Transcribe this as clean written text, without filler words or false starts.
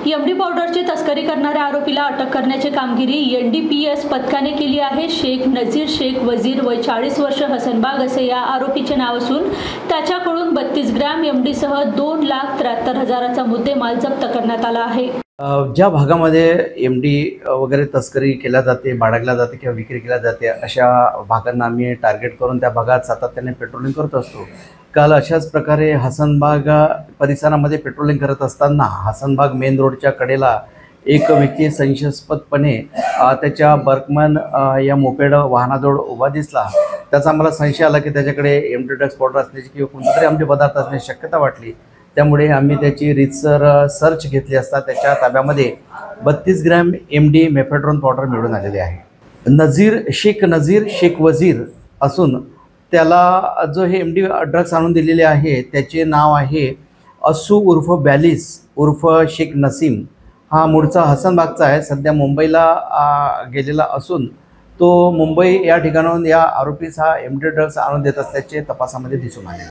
MD पावडरची तस्करी करणाऱ्या आरोपीला अटक करण्याची कामगिरी एनडीपीएस पथकाने केली आहे। शेख नजीर शेख वजीर वय 40 वर्ष हसनबाग असे या आरोपीचे नाव असून त्याच्याकडून 32 ग्रॅम एमडीसह 2,73,000चा मुद्देमाल जप्त करण्यात आला आहे। ज्या भागामध्ये एमडी वगैरे तस्करी केल्या जाते, बाळगल्या जाते किंवा विक्री केल्या जाते अशा भागांना आम्ही टार्गेट करून त्या भागात सातत्याने पेट्रोलिंग करत असतो। काल अशाच प्रकारे हसनबाग परिसरामध्ये पेट्रोलिंग करत असताना हसनबाग मेन रोडच्या कडेला एक व्यक्ती संशयास्पदपणे त्याच्या बर्कमन या मोपेड वाहनाजवळ उभा दिसला। त्याचा आम्हाला संशय आला की त्याच्याकडे एमडी ड्रग्स पावडर असण्याची किंवा कोणतेतरी अंमली पदार्थ असण्याची शक्यता वाटली। त्यामुळे आम्ही त्याची रीतसर सर्च घेतली असता त्याच्या ताब्यामध्ये 32 ग्रॅम एमडी मेफेड्रोन पावडर मिळून आलेले आहे। नजीर शेख वजीर असून त्याला जो हे एमडी ड्रग्स आणून दिलेले आहे त्याचे नाव आहे असू उर्फ बॅलिस उर्फ शेख नसीम। हा मूळचा हसनबागचा आहे, सध्या मुंबईला गेलेला असून तो मुंबई या ठिकाणाहून या आरोपीस हा एमडी ड्रग्स आणून देत असल्याचे तपासामध्ये दिसून आले।